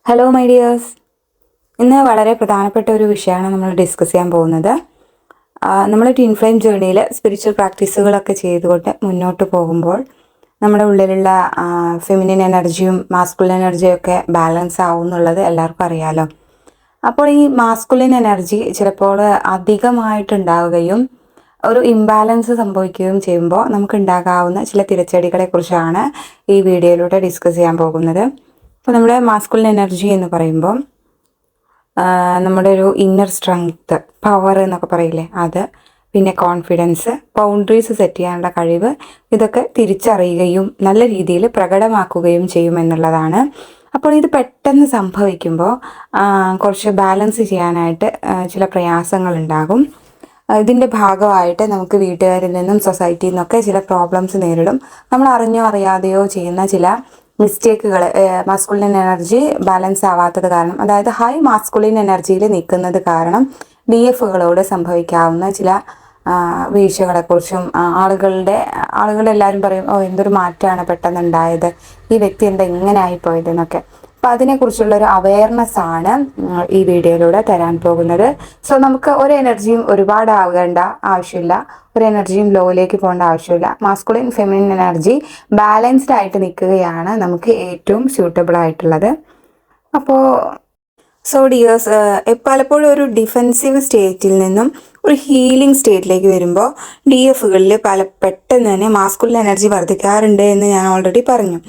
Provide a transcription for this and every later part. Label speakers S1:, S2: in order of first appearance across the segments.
S1: Hello my dears. ഇന്ന് വളരെ പ്രധാനപ്പെട്ട ഒരു വിഷയമാണ് നമ്മൾ ഡിസ്കസ് ചെയ്യാൻ പോകുന്നത്. നമ്മൾ ട്വിൻ ഫ്ലെയിം ജേർണിയിൽ സ്പിരിച്വൽ പ്രാക്ടീസുകളൊക്കെ ചെയ്തുകൊണ്ട് മുന്നോട്ട് പോകുമ്പോൾ നമ്മുടെ ഉള്ളിലുള്ള ഫെമിനിൻ എനർജിയും മാസ്കുലിൻ എനർജിയും ഒക്കെ ബാലൻസ് ആവും എന്നുള്ളത് എല്ലാവർക്കും അറിയാലോ. അപ്പോൾ ഈ മാസ്കുലിൻ എനർജി ചിലപ്പോൾ അധികമായിട്ടുണ്ടാവുകയും ഒരു ഇംബാലൻസ് സംഭവിക്കുകയും ചെയ്യുമ്പോൾ നമുക്ക് ഉണ്ടാകാവുന്ന ചില തിരിച്ചടികളെ കുറിച്ചാണ് ഈ വീഡിയോയിലൂടെ ഡിസ്കസ് ചെയ്യാൻ പോകുന്നത്. അപ്പോൾ നമ്മുടെ മാസ്കുലിൻ എനർജി എന്ന് പറയുമ്പോൾ നമ്മുടെ ഒരു ഇന്നർ സ്ട്രെങ്ത്, പവർ എന്നൊക്കെ പറയില്ലേ, അത്, പിന്നെ കോൺഫിഡൻസ്, ബൗണ്ടറീസ് സെറ്റ് ചെയ്യാനുള്ള കഴിവ്, ഇതൊക്കെ തിരിച്ചറിയുകയും നല്ല രീതിയിൽ പ്രകടമാക്കുകയും ചെയ്യുമെന്നുള്ളതാണ്. അപ്പോൾ ഇത് പെട്ടെന്ന് സംഭവിക്കുമ്പോൾ കുറച്ച് ബാലൻസ് ചെയ്യാനായിട്ട് ചില പ്രയാസങ്ങളുണ്ടാകും. ഇതിൻ്റെ ഭാഗമായിട്ട് നമുക്ക് വീട്ടുകാരിൽ നിന്നും സൊസൈറ്റിയിൽ നിന്നൊക്കെ ചില പ്രോബ്ലംസ് നേരിടും. നമ്മൾ അറിഞ്ഞോ അറിയാതെയോ ചെയ്യുന്ന ചില മിസ്റ്റേക്കുകൾ, മാസ്കുലിൻ എനർജി ബാലൻസ് ആവാത്തത് കാരണം, അതായത് ഹൈ മാസ്കുലിൻ എനർജിയിൽ നിൽക്കുന്നത് കാരണം DFകളോട് സംഭവിക്കാവുന്ന ചില വീഴ്ചകളെക്കുറിച്ചും ആളുകളെല്ലാവരും പറയും, ഓ എന്തൊരു മാറ്റമാണ് പെട്ടെന്ന് ഉണ്ടായത്, ഈ വ്യക്തി എന്താ ഇങ്ങനെ ആയിപ്പോയതെന്നൊക്കെ. അപ്പം അതിനെക്കുറിച്ചുള്ള ഒരു അവയർനെസ് ആണ് ഈ വീഡിയോയിലൂടെ തരാൻ പോകുന്നത്. സോ നമുക്ക് ഒരു എനർജിയും ഒരുപാട് ആകേണ്ട ആവശ്യമില്ല, ഒരു എനർജിയും ലോയിലേക്ക് പോകേണ്ട ആവശ്യമില്ല. മാസ്കുലിൻ ഫെമിനിൻ എനർജി ബാലൻസ്ഡ് ആയിട്ട് നിൽക്കുകയാണ് നമുക്ക് ഏറ്റവും സ്യൂട്ടബിൾ ആയിട്ടുള്ളത്. അപ്പോൾ ഡിയേഴ്സ്, പലപ്പോഴും ഒരു ഡിഫെൻസീവ് സ്റ്റേറ്റിൽ നിന്നും ഒരു ഹീലിംഗ് സ്റ്റേറ്റിലേക്ക് വരുമ്പോൾ DFകളിൽ പെട്ടെന്ന് തന്നെ മാസ്കുലിൻ എനർജി വർദ്ധിക്കാറുണ്ട് എന്ന് ഞാൻ ഓൾറെഡി പറഞ്ഞു.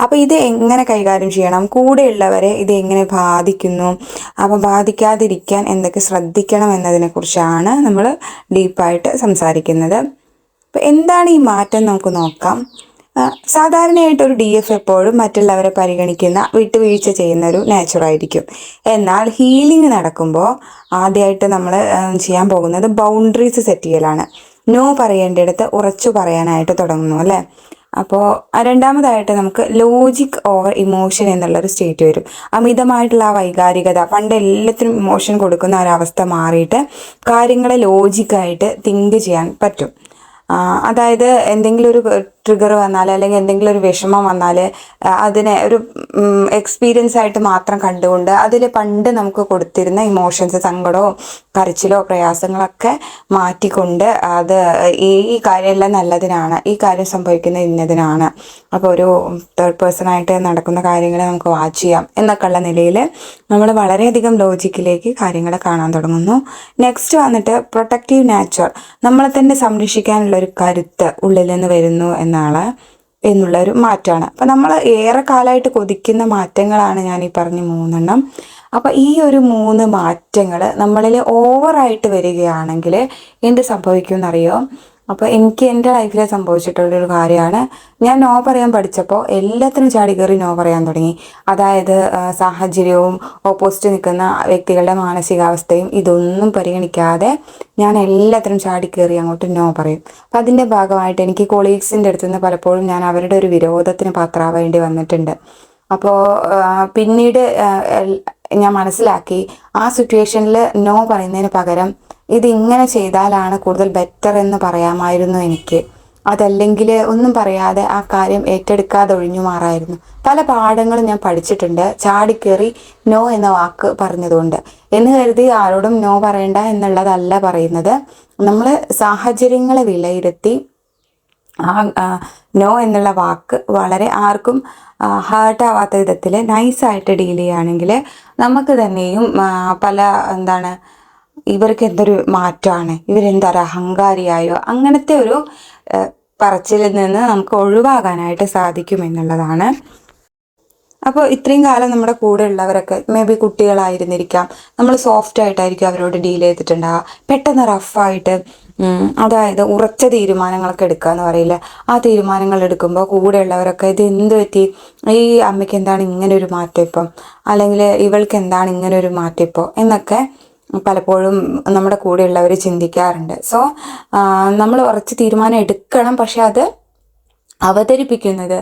S1: അപ്പോൾ ഇത് എങ്ങനെ കൈകാര്യം ചെയ്യണം, കൂടെയുള്ളവരെ ഇത് എങ്ങനെ ബാധിക്കുന്നു, അപ്പോൾ ബാധിക്കാതിരിക്കാൻ എന്തൊക്കെ ശ്രദ്ധിക്കണം എന്നതിനെക്കുറിച്ചാണ് നമ്മൾ ഡീപ്പായിട്ട് സംസാരിക്കുന്നത്. അപ്പോൾ എന്താണ് ഈ മാറ്റം നമുക്ക് നോക്കാം. സാധാരണയായിട്ട് ഒരു DF എപ്പോഴും മറ്റുള്ളവരെ പരിഗണിക്കുന്ന, വിട്ടുവീഴ്ച ചെയ്യുന്ന ഒരു നേച്ചറായിരിക്കും. എന്നാൽ ഹീലിംഗ് നടക്കുമ്പോൾ ആദ്യമായിട്ട് നമ്മൾ ചെയ്യാൻ പോകുന്നത് ബൗണ്ടറീസ് സെറ്റ് ചെയ്യലാണ്. നോ പറയേണ്ടിടത്ത് ഉറച്ചു പറയാനായിട്ട് തുടങ്ങുന്നു അല്ലേ. അപ്പോൾ രണ്ടാമതായിട്ട് നമുക്ക് ലോജിക് ഓവർ ഇമോഷൻ എന്നുള്ളൊരു സ്റ്റേറ്റ് വരും. അമിതമായിട്ടുള്ള ആ വൈകാരികത, പണ്ട് എല്ലാത്തിനും ഇമോഷൻ കൊടുക്കുന്ന ഒരവസ്ഥ മാറിയിട്ട് കാര്യങ്ങളെ ലോജിക്കായിട്ട് തിങ്ക് ചെയ്യാൻ പറ്റും. അതായത് എന്തെങ്കിലും ഒരു ട്രിഗർ വന്നാൽ, അല്ലെങ്കിൽ എന്തെങ്കിലും ഒരു വിഷമം വന്നാൽ അതിനെ ഒരു എക്സ്പീരിയൻസ് ആയിട്ട് മാത്രം കണ്ടുകൊണ്ട് അതിൽ പണ്ട് നമുക്ക് കൊടുത്തിരുന്ന ഇമോഷൻസ്, സങ്കടമോ കരച്ചിലോ പ്രയാസങ്ങളൊക്കെ മാറ്റിക്കൊണ്ട് അത് ഈ കാര്യമെല്ലാം നല്ലതിനാണ്, ഈ കാര്യം സംഭവിക്കുന്നത് ഇന്നതിനാണ്, അപ്പോൾ ഒരു തേർഡ് പേഴ്സൺ ആയിട്ട് നടക്കുന്ന കാര്യങ്ങളെ നമുക്ക് വാച്ച് ചെയ്യാം എന്നൊക്കെയുള്ള നിലയിൽ നമ്മൾ വളരെയധികം ലോജിക്കിലേക്ക് കാര്യങ്ങളെ കാണാൻ തുടങ്ങുന്നു. നെക്സ്റ്റ് വന്നിട്ട് പ്രൊട്ടക്റ്റീവ് നാച്ചർ, നമ്മളെ തന്നെ സംരക്ഷിക്കാനുള്ള ഒരു കരുത്ത് ഉള്ളിൽ നിന്ന് വരുന്നു എന്നുള്ള ഒരു മാറ്റമാണ്. അപ്പം നമ്മൾ ഏറെ കാലമായിട്ട് കൊതിക്കുന്ന മാറ്റങ്ങളാണ് ഞാൻ ഈ പറഞ്ഞ 3 എണ്ണം. അപ്പം ഈ ഒരു 3 മാറ്റങ്ങൾ നമ്മളിൽ ഓവറായിട്ട് വരികയാണെങ്കിൽ എന്ത് സംഭവിക്കും എന്നറിയോ? അപ്പോൾ എനിക്ക് എൻ്റെ ലൈഫിൽ സംഭവിച്ചിട്ടുള്ളൊരു കാര്യമാണ്, ഞാൻ നോ പറയാൻ പഠിച്ചപ്പോൾ എല്ലാത്തിനും ചാടി കയറി നോ പറയാൻ തുടങ്ങി. അതായത് സാഹചര്യവും ഓപ്പോസിറ്റ് നിൽക്കുന്ന വ്യക്തികളുടെ മാനസികാവസ്ഥയും ഇതൊന്നും പരിഗണിക്കാതെ ഞാൻ എല്ലാത്തിനും ചാടി കയറി അങ്ങോട്ട് നോ പറയും. അപ്പം അതിൻ്റെ ഭാഗമായിട്ട് എനിക്ക് കൊളീഗ്സിൻ്റെ അടുത്ത് നിന്ന് പലപ്പോഴും ഞാൻ അവരുടെ ഒരു വിരോധത്തിന് പാത്രമാവേണ്ടി വന്നിട്ടുണ്ട്. അപ്പോൾ പിന്നീട് ഞാൻ മനസ്സിലാക്കി, ആ സിറ്റുവേഷനിൽ നോ പറയുന്നതിന് പകരം ഇതിങ്ങനെ ചെയ്താലാണ് കൂടുതൽ ബെറ്റർ എന്ന് പറയാമായിരുന്നു എനിക്ക്. അതല്ലെങ്കിൽ ഒന്നും പറയാതെ ആ കാര്യം ഏറ്റെടുക്കാതെ ഒഴിഞ്ഞു മാറായിരുന്നു. പല പാഠങ്ങളും ഞാൻ പഠിച്ചിട്ടുണ്ട് ചാടിക്കേറി നോ എന്ന വാക്ക് പറഞ്ഞതുകൊണ്ട്. എന്ന് കരുതി ആരോടും നോ പറയണ്ട എന്നുള്ളതല്ല പറയുന്നത്. നമ്മൾ സാഹചര്യങ്ങളെ വിലയിരുത്തി നോ എന്നുള്ള വാക്ക് വളരെ ആർക്കും ഹേർട്ടാവാത്ത വിധത്തിൽ നൈസായിട്ട് ഡീൽ ചെയ്യുകയാണെങ്കിൽ നമുക്ക് തന്നെയും ഇവർക്ക് എന്തൊരു മാറ്റമാണ്, ഇവരെന്തൊരു അഹങ്കാരിയായോ, അങ്ങനത്തെ ഒരു പറച്ചിലിൽ നിന്ന് നമുക്ക് ഒഴിവാകാനായിട്ട് സാധിക്കുമെന്നുള്ളതാണ്. അപ്പോൾ ഇത്രയും കാലം നമ്മുടെ കൂടെ ഉള്ളവരൊക്കെ മേ ബി കുട്ടികളായിരുന്നിരിക്കാം, നമ്മൾ സോഫ്റ്റ് ആയിട്ടായിരിക്കും അവരോട് ഡീൽ ചെയ്തിട്ടുണ്ടാവുക. പെട്ടെന്ന് റഫായിട്ട്, അതായത് ഉറച്ച തീരുമാനങ്ങളൊക്കെ എടുക്കുക എന്ന് പറയില്ല, ആ തീരുമാനങ്ങൾ എടുക്കുമ്പോൾ കൂടെയുള്ളവരൊക്കെ ഇത് എന്ത് പറ്റി, ഈ അമ്മയ്ക്ക് എന്താണ് ഇങ്ങനെ ഒരു മാറ്റം ഇപ്പം, അല്ലെങ്കിൽ ഇവൾക്ക് എന്താണ് ഇങ്ങനെ ഒരു മാറ്റം ഇപ്പോൾ എന്നൊക്കെ പലപ്പോഴും നമ്മുടെ കൂടെയുള്ളവർ ചിന്തിക്കാറുണ്ട്. സോ നമ്മൾ ഉറച്ച തീരുമാനം എടുക്കണം, പക്ഷെ അത് അവതരിപ്പിക്കുന്നത്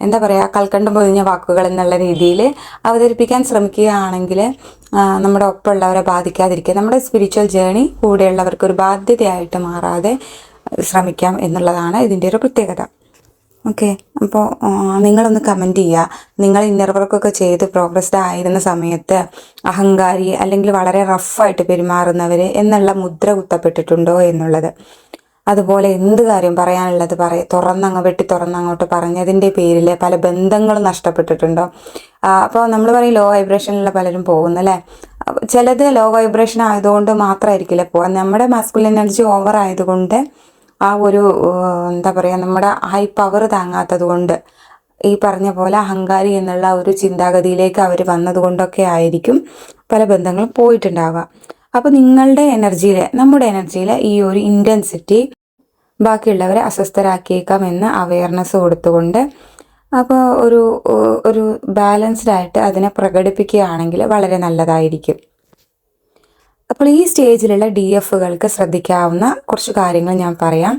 S1: എന്താ പറയുക, കൽക്കണ്ടം പൊതിഞ്ഞ വാക്കുകൾ എന്നുള്ള രീതിയിൽ അവതരിപ്പിക്കാൻ ശ്രമിക്കുകയാണെങ്കിൽ നമ്മുടെ ഒപ്പമുള്ളവരെ ബാധിക്കാതിരിക്കുക, നമ്മുടെ സ്പിരിച്വൽ ജേണി കൂടെയുള്ളവർക്ക് ഒരു ബാധ്യതയായിട്ട് മാറാതെ ശ്രമിക്കാം എന്നുള്ളതാണ് ഇതിൻ്റെ ഒരു പ്രത്യേകത. ഓക്കെ, അപ്പോൾ നിങ്ങളൊന്ന് കമൻറ്റ് ചെയ്യുക. നിങ്ങൾ ഇന്നർ വർക്കൊക്കെ ചെയ്ത് പ്രോഗ്രസ്ഡ് ആയിരുന്ന സമയത്ത് അഹങ്കാരി അല്ലെങ്കിൽ വളരെ റഫായിട്ട് പെരുമാറുന്നവർ എന്നുള്ള മുദ്ര കുത്തപ്പെട്ടിട്ടുണ്ടോ എന്നുള്ളത്. അതുപോലെ എന്ത് കാര്യം പറയാനുള്ളത് തുറന്നങ്ങോട്ട് പറഞ്ഞതിൻ്റെ പേരിൽ പല ബന്ധങ്ങളും നഷ്ടപ്പെട്ടിട്ടുണ്ടോ? അപ്പോൾ നമ്മൾ പറയും ലോ വൈബ്രേഷനിലുള്ള പലരും പോകുന്നല്ലേ. ചിലത് ലോ വൈബ്രേഷൻ ആയതുകൊണ്ട് മാത്രമായിരിക്കില്ല പോകാൻ. നമ്മുടെ മാസ്കുലിൻ എനർജി ഓവർ ആയതുകൊണ്ട് ആ ഒരു എന്താ പറയുക, നമ്മുടെ ഹൈ പവർ താങ്ങാത്തത് കൊണ്ട്, ഈ പറഞ്ഞ പോലെ അഹങ്കാരി എന്നുള്ള ഒരു ചിന്താഗതിയിലേക്ക് അവർ വന്നതുകൊണ്ടൊക്കെ ആയിരിക്കും പല ബന്ധങ്ങളും പോയിട്ടുണ്ടാവുക. അപ്പോൾ നിങ്ങളുടെ എനർജിയിൽ, നമ്മുടെ എനർജിയിൽ ഈ ഒരു ഇൻറ്റൻസിറ്റി ബാക്കിയുള്ളവരെ അസ്വസ്ഥരാക്കിയേക്കാം എന്ന അവയർനെസ് കൊടുത്തുകൊണ്ട് അപ്പോൾ ഒരു ബാലൻസ്ഡ് ആയിട്ട് അതിനെ പ്രകടിപ്പിക്കുകയാണെങ്കിൽ വളരെ നല്ലതായിരിക്കും. അപ്പോൾ ഈ സ്റ്റേജിലുള്ള DFകൾക്ക് ശ്രദ്ധിക്കാവുന്ന കുറച്ച് കാര്യങ്ങൾ ഞാൻ പറയാം.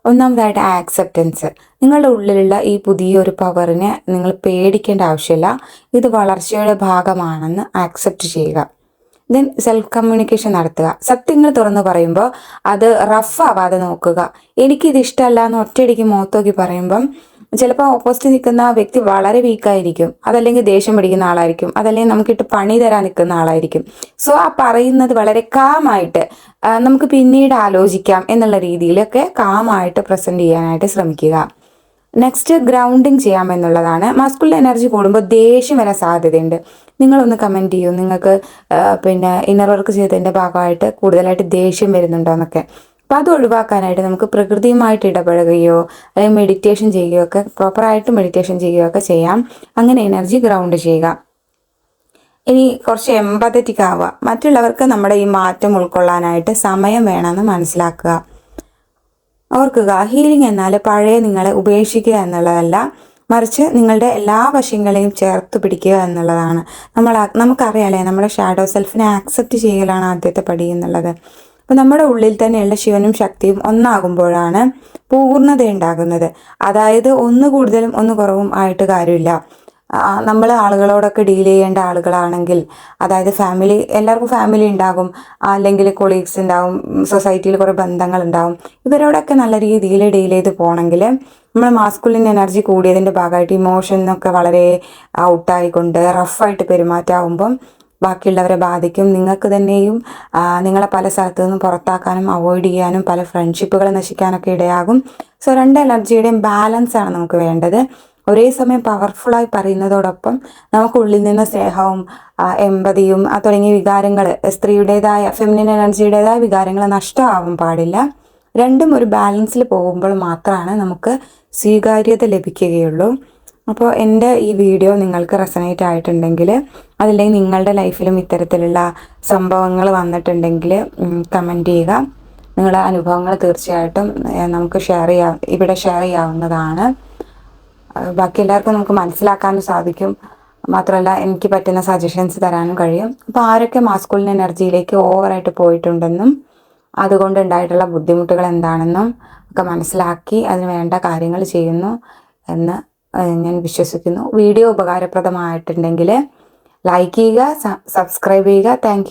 S1: ഒന്നാമതായിട്ട് ആക്സെപ്റ്റൻസ്. നിങ്ങളുടെ ഉള്ളിലുള്ള ഈ പുതിയൊരു പവറിനെ നിങ്ങൾ പേടിക്കേണ്ട ആവശ്യമില്ല. ഇത് വളർച്ചയുടെ ഭാഗമാണെന്ന് ആക്സെപ്റ്റ് ചെയ്യുക. ദെൻ സെൽഫ് കമ്മ്യൂണിക്കേഷൻ നടത്തുക. സത്യങ്ങൾ തുറന്നു പറയുമ്പോൾ അത് റഫ് ആവാതെ നോക്കുക. എനിക്കിത് ഇഷ്ടമല്ല എന്ന് ഒറ്റയടിക്ക് മുഖത്തോക്കി പറയുമ്പം ചിലപ്പോൾ ഓപ്പോസിറ്റ് നിൽക്കുന്ന വ്യക്തി വളരെ വീക്കായിരിക്കും, അതല്ലെങ്കിൽ ദേഷ്യം പിടിക്കുന്ന ആളായിരിക്കും, അതല്ലെങ്കിൽ നമുക്കിട്ട് പണി തരാൻ നിൽക്കുന്ന ആളായിരിക്കും. സോ ആ പറയുന്നത് വളരെ കാമായിട്ട് നമുക്ക് പിന്നീട് ആലോചിക്കാം എന്നുള്ള രീതിയിലൊക്കെ കാമായിട്ട് പ്രസൻറ്റ് ചെയ്യാനായിട്ട് ശ്രമിക്കുക. നെക്സ്റ്റ് ഗ്രൗണ്ടിങ് ചെയ്യാമെന്നുള്ളതാണ്. മാസ്കുലിൻ എനർജി കൂടുമ്പോൾ ദേഷ്യം വരാൻ സാധ്യതയുണ്ട്. നിങ്ങളൊന്ന് കമൻറ്റ് ചെയ്യൂ, നിങ്ങൾക്ക് പിന്നെ ഇന്നർ വർക്ക് ചെയ്തതിൻ്റെ ഭാഗമായിട്ട് കൂടുതലായിട്ട് ദേഷ്യം വരുന്നുണ്ടോ എന്നൊക്കെ. അപ്പോൾ അത് ഒഴിവാക്കാനായിട്ട് നമുക്ക് പ്രകൃതിയുമായിട്ട് ഇടപഴകുകയോ അല്ലെങ്കിൽ മെഡിറ്റേഷൻ ചെയ്യുകയോ ഒക്കെ, പ്രോപ്പറായിട്ട് മെഡിറ്റേഷൻ ചെയ്യുകയോ ഒക്കെ ചെയ്യാം. അങ്ങനെ എനർജി ഗ്രൗണ്ട് ചെയ്യുക. ഇനി കുറച്ച് എമ്പതറ്റിക് ആവുക. മറ്റുള്ളവർക്ക് നമ്മുടെ ഈ മാറ്റം ഉൾക്കൊള്ളാനായിട്ട് സമയം വേണമെന്ന് മനസ്സിലാക്കുക. ഓർക്കുക, ഹീലിംഗ് എന്നാൽ പഴയ നിങ്ങളെ ഉപേക്ഷിക്കുക എന്നുള്ളതല്ല, മറിച്ച് നിങ്ങളുടെ എല്ലാ വശങ്ങളെയും ചേർത്ത് പിടിക്കുക എന്നുള്ളതാണ്. നമുക്കറിയാലേ, നമ്മുടെ ഷാഡോ സെൽഫിനെ ആക്സെപ്റ്റ് ചെയ്യലാണ് ആദ്യത്തെ പടി എന്നുള്ളത്. അപ്പോൾ നമ്മുടെ ഉള്ളിൽ തന്നെയുള്ള ശിവനും ശക്തിയും ഒന്നാകുമ്പോഴാണ് പൂർണ്ണത ഉണ്ടാകുന്നത്. അതായത് ഒന്ന് കൂടുതലും ഒന്ന് കുറവും ആയിട്ട് കാര്യമില്ല. നമ്മൾ ആളുകളോടൊക്കെ ഡീൽ ചെയ്യേണ്ട ആളുകളാണെങ്കിൽ, അതായത് ഫാമിലി, എല്ലാവർക്കും ഫാമിലി ഉണ്ടാകും, അല്ലെങ്കിൽ കൊളീഗ്സ് ഉണ്ടാകും, സൊസൈറ്റിയിൽ കുറേ ബന്ധങ്ങൾ ഉണ്ടാകും. ഇവരോടൊക്കെ നല്ല രീതിയിൽ ഡീൽ ചെയ്ത് പോകണമെങ്കിൽ നമ്മൾ മാസ്കുലിൻ എനർജി കൂടിയതിൻ്റെ ഭാഗമായിട്ട് ഇമോഷനൊക്കെ വളരെ ഔട്ടായിക്കൊണ്ട് റഫായിട്ട് പെരുമാറ്റമാകുമ്പം ബാക്കിയുള്ളവരെ ബാധിക്കും. നിങ്ങൾക്ക് തന്നെയും നിങ്ങളെ പല സ്ഥലത്തു നിന്നും പുറത്താക്കാനും അവോയ്ഡ് ചെയ്യാനും പല ഫ്രണ്ട്ഷിപ്പുകൾ നശിക്കാനൊക്കെ ഇടയാകും. സോ രണ്ട് എനർജിയുടെയും ബാലൻസാണ് നമുക്ക് വേണ്ടത്. ഒരേ സമയം പവർഫുള്ളായി പറയുന്നതോടൊപ്പം നമുക്കുള്ളിൽ നിന്ന് സ്നേഹവും എമ്പതിയും തുടങ്ങിയ വികാരങ്ങൾ, സ്ത്രീയുടേതായ ഫെമിനിൻ എനർജിയുടേതായ വികാരങ്ങൾ നഷ്ടമാവാൻ പാടില്ല. രണ്ടും ഒരു ബാലൻസിൽ പോകുമ്പോൾ മാത്രമാണ് നമുക്ക് സ്വീകാര്യത ലഭിക്കുകയുള്ളൂ. അപ്പോൾ എൻ്റെ ഈ വീഡിയോ നിങ്ങൾക്ക് റെസനേറ്റ് ആയിട്ടുണ്ടെങ്കിൽ, അതല്ലെങ്കിൽ നിങ്ങളുടെ ലൈഫിലും ഇത്തരത്തിലുള്ള സംഭവങ്ങൾ വന്നിട്ടുണ്ടെങ്കിൽ കമൻറ്റ് ചെയ്യുക. നിങ്ങളുടെ അനുഭവങ്ങൾ തീർച്ചയായിട്ടും നമുക്ക് ഇവിടെ ഷെയർ ചെയ്യാവുന്നതാണ്. ബാക്കി എല്ലാവർക്കും നമുക്ക് മനസ്സിലാക്കാനും സാധിക്കും. മാത്രമല്ല എനിക്ക് പറ്റുന്ന സജഷൻസ് തരാനും കഴിയും. അപ്പോൾ ആരൊക്കെ മാസ്കുലിൻ എനർജിയിലേക്ക് ഓവറായിട്ട് പോയിട്ടുണ്ടെന്നും അതുകൊണ്ടുണ്ടായിട്ടുള്ള ബുദ്ധിമുട്ടുകൾ എന്താണെന്നും ഒക്കെ മനസ്സിലാക്കി അതിന് വേണ്ട കാര്യങ്ങൾ ചെയ്യുന്നു എന്ന് ഞാൻ വിശ്വസിക്കുന്നു. വീഡിയോ ഉപകാരപ്രദമായിട്ടുണ്ടെങ്കിൽ ലൈക്ക് ചെയ്യുക, സബ്സ്ക്രൈബ് ചെയ്യുക. താങ്ക്